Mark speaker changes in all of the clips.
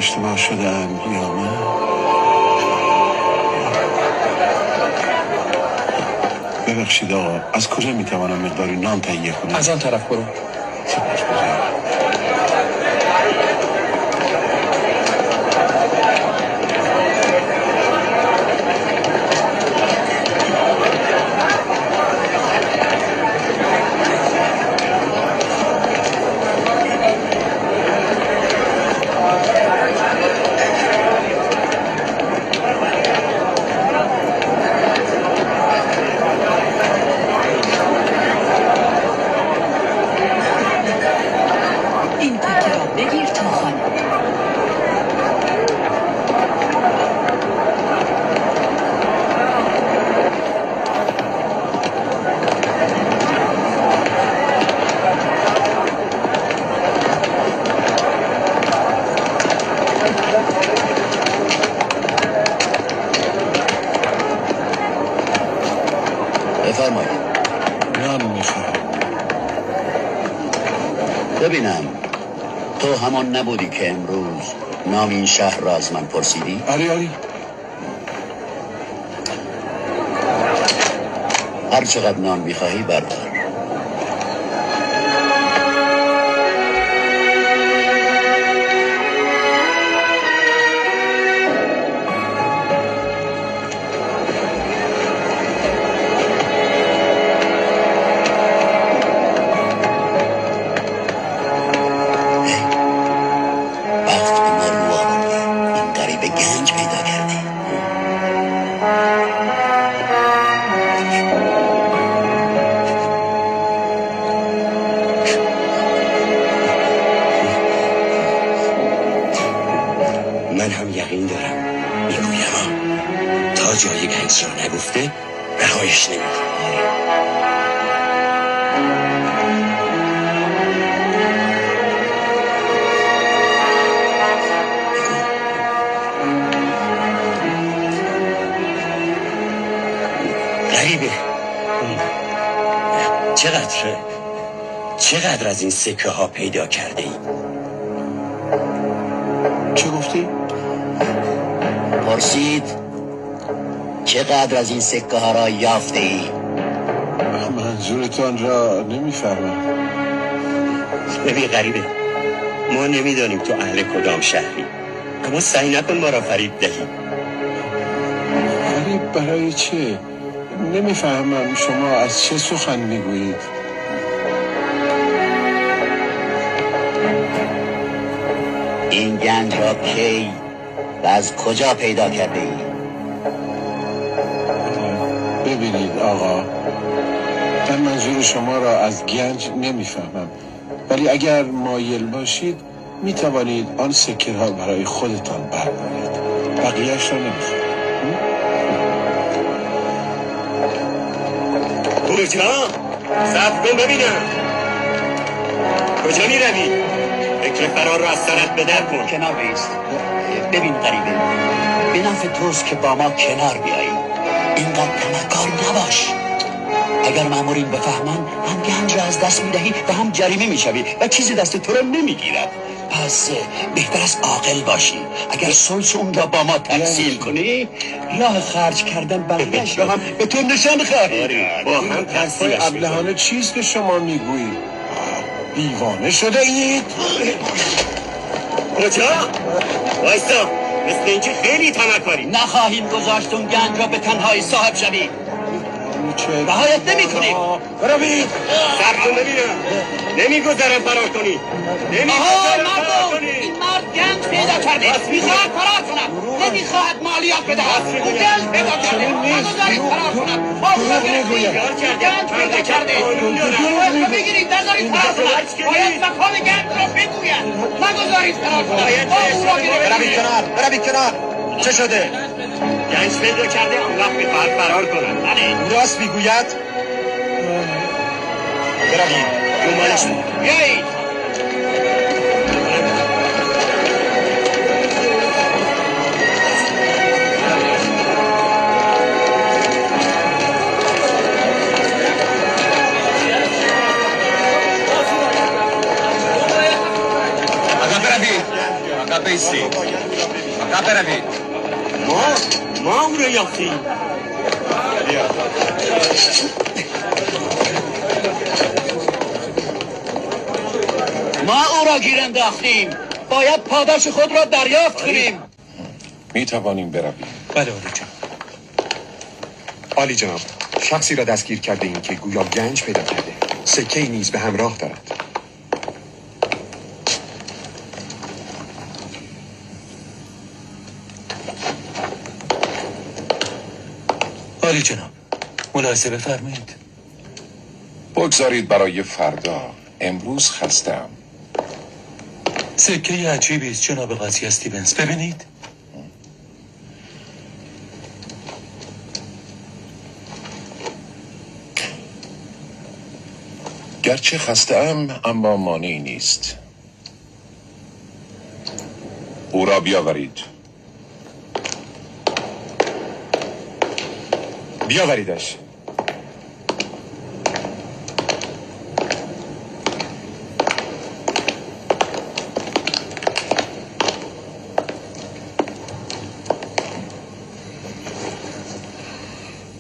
Speaker 1: اشتباه شدم یا من؟ ببخشید آقا، از کجا میتوانم مقداری نان تهیه کنم؟
Speaker 2: از آن طرف برو.
Speaker 1: سپاسگزارم.
Speaker 3: این تکه را بگیر تا خانه.
Speaker 4: بفرمایید.
Speaker 1: نان میخواهم.
Speaker 4: ببینم تو همان نبودی که امروز نام این شهر را از من پرسیدی؟
Speaker 1: آری
Speaker 4: هر چقدر نان میخواهی بردار. وقت به ما رو آورده. این غریبه گنج پیدا کرده.
Speaker 5: من هم یقین دارم میگویم تا جای گنج را نگفته رهایش نمیدیم. غریبه چقدر از این سکه ها پیدا کرده ای؟
Speaker 1: چه گفتی؟
Speaker 4: پرسید چقدر از این سکه ها را یافته ای؟
Speaker 1: منظورتان را نمیفهمم.
Speaker 5: ببین غریبه، ما نمیدانیم تو اهل کدام شهری، اما سعی نکن ما را فریب دهی.
Speaker 1: فریب برای چه؟ نمیفهمم شما از چه سخن میگویید.
Speaker 4: این گنج را کی و از کجا پیدا کرده ای؟
Speaker 1: ببینید آقا، من منظور شما را از گنج نمیفهمم، ولی اگر مایل باشید میتوانید آن سکه را برای خودتان بردارید. بقیهش را نمیخوام.
Speaker 5: کجا؟ صبر کن ببینم. کجا میروی؟ فکر فرار را از سرت به در کن.
Speaker 4: کنار بیست. ببین غریبه، به نفع توست که با ما کنار بیایی. اینقدر طمعکار نباش. اگر مامورین بفهمن هم گنج را از دست میدهی و هم جریمه میشوی و چیزی دست تو را نمیگیرد. پس بهتر از عاقل باشی. اگر سلس اون را با ما تقسیم کنی، راه خرج کردن بقیه‌اش را هم به تو نشان خواهی.
Speaker 5: با هم
Speaker 1: حرفای ابلهانه چیست که شما میگویید؟ دیوانه شده اید؟
Speaker 5: کجا؟ وایستا، مثل اینکه خیلی طمعکاری.
Speaker 4: نخواهیم گذاشت اون گنج را به تنهایی صاحب شوی. رهایت نمی کنیم.
Speaker 1: بروید.
Speaker 5: صبر کن ببینم. نمیگذارم فرار کنی. نمیگذارم فرار کنی.
Speaker 4: این مرد گنج پیدا کرده. میخواهد فرار کنم. نمیخواهد مالیات بدهد. او گنج پیدا کرده. نگذارید فرار کنم. ما او را گرفتیم. گنج پیدا کرده. باید را بگیرید. نذارید فرار کنم. باید مکان گنج را بگوید. نگذارید فرار کنم. ما او را گرفتیم.
Speaker 2: بروید کنار. چه شده؟
Speaker 5: گنج پیدا کرده، آن وقت میخواهد فرار کنم.
Speaker 2: او راست میگوید؟ بروید
Speaker 5: دنبالش
Speaker 4: بیایید.
Speaker 2: عقب بیستید عقب بروید
Speaker 5: ما او رو یافتیم.
Speaker 4: ما او را گیر انداختیم، باید پاداش خود را دریافت کنیم.
Speaker 1: می توانیم برویم.
Speaker 2: بله عالی جناب. عالی جناب، شخصی را دستگیر کرده ایم که گویا گنج پیدا کرده. سکه نیز به همراه دارد.
Speaker 6: عالی جناب، ملاحظه بفرمایید.
Speaker 1: بگذارید برای فردا. امروز خستم.
Speaker 6: سکه عجیبی است جناب قاضی استیونز، ببینید.
Speaker 1: گرچه خستم اما مانعی نیست. او را بیاورید.
Speaker 2: بیاوریدش.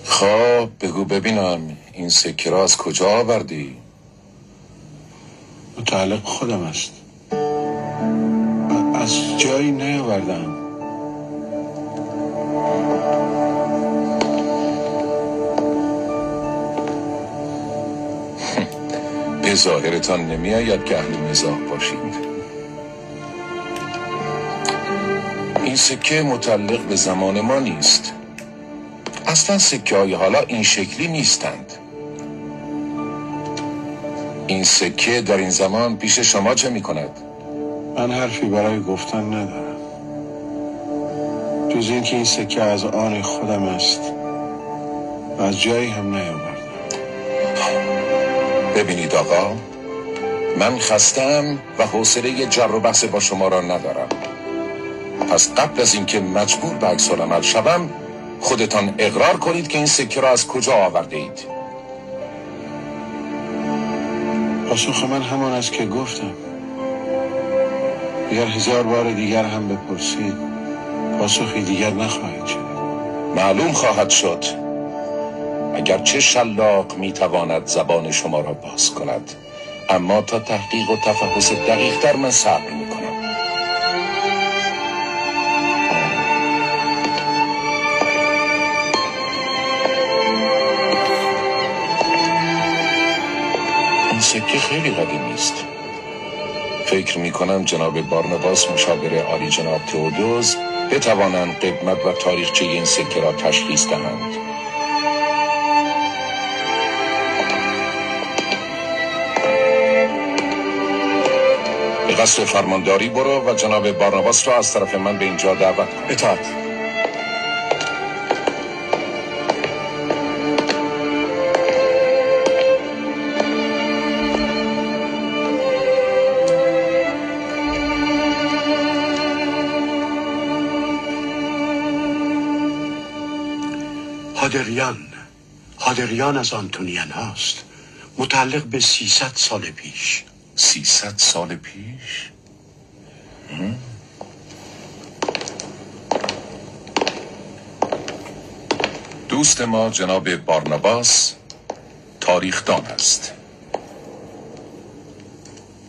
Speaker 1: خب بگو ببینم این سکه را از کجا آوردی؟ متعلق خودم است. از جایی نیاوردم. به ظاهرتان نمی آید که اهل مزاح باشید. این سکه متعلق به زمان ما نیست. اصلا سکه های حالا این شکلی نیستند. این سکه در این زمان پیش شما چه می کند؟ من حرفی برای گفتن ندارم جز این که این سکه از آن خودم است و از جایی هم نیاوردم. ببینید آقا، من خستم و حوصله جر و بحث با شما را ندارم. پس قبل از اینکه مجبور به عکس العمل شوم خودتان اقرار کنید که این سکه را از کجا آورده اید. پاسخ من همان است که گفتم. اگر 1000 بار دیگر هم بپرسید پاسخی دیگر نخواهید شد. معلوم خواهد شد. اگر چه شلاق میتواند زبان شما را باز کند، اما تا تحقیق و تفحص دقیق در من صبر میکنم. این سکه خیلی قدیمی است. فکر میکنم جناب بارناباس مشاور عالی جناب تئودوز بتوانند قدمت و تاریخچه این سکه را تشخیص دهند. به قصد فرمانداری برو و جناب بارناباس را از طرف من به اینجا دعوت کن.
Speaker 2: اطاعت.
Speaker 7: هادریان از آنتونیان هاست، متعلق به 300 سال پیش.
Speaker 1: 300 سال پیش؟ دوست ما جناب بارناباس تاریخدان است.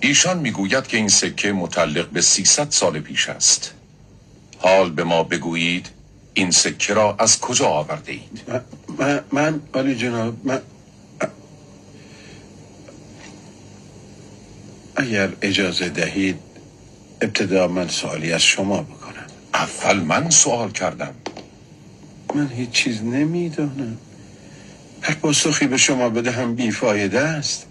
Speaker 1: ایشان میگوید که این سکه متعلق به 300 سال پیش است. حال به ما بگویید این سکه را از کجا آورده اید؟ من عالی جناب، اگر اجازه دهید ابتدا من سوالی از شما بکنم. اول من سوال کردم. من هیچ چیز نمیدانم. هر پاسخی به شما بدهم بیفایده است.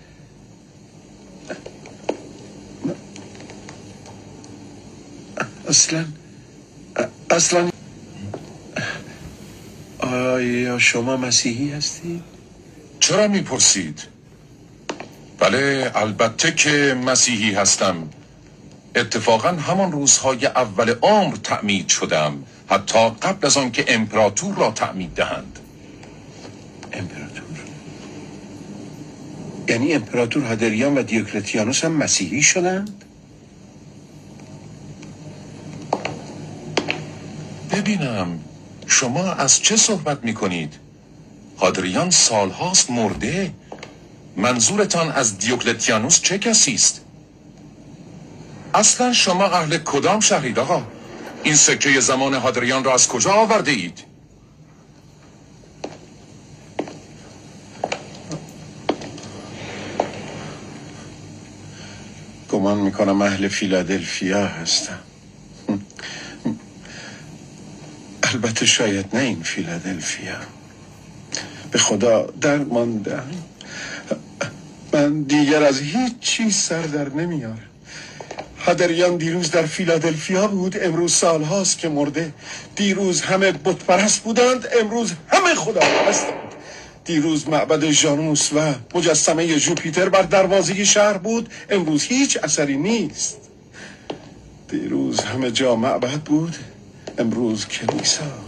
Speaker 1: اصلا آیا شما مسیحی هستید؟ چرا میپرسید؟ بله البته که مسیحی هستم. اتفاقا همان روزهای اول عمر تعمید شدم، حتی قبل از آن که امپراتور را تعمید دهند. امپراتور؟ یعنی امپراتور هادریان و دیوکلتیانوس هم مسیحی شدند؟
Speaker 8: ببینم شما از چه صحبت میکنید؟ هادریان سالهاست مرده. منظورتان از دیوکلتیانوس چه کسی است؟ اصلا شما اهل کدام شهرید آقا؟ این سکه زمان هادریان را از کجا آورده اید؟
Speaker 1: گمان میکنم اهل فیلادلفیا هستم. البته شاید نه این فیلادلفیا. به خدا در ماندم. من دیگر از هیچ چیز سر در نمیار. هادریان دیروز در فیلادلفیا بود، امروز سالهاست که مرده. دیروز همه بت پرست بودند، امروز همه خدا پرستند. دیروز معبد ژانوس و مجسمه جوپیتر بر دروازه شهر بود، امروز هیچ اثری نیست. دیروز همه جا معبد بود، امروز کلیسا.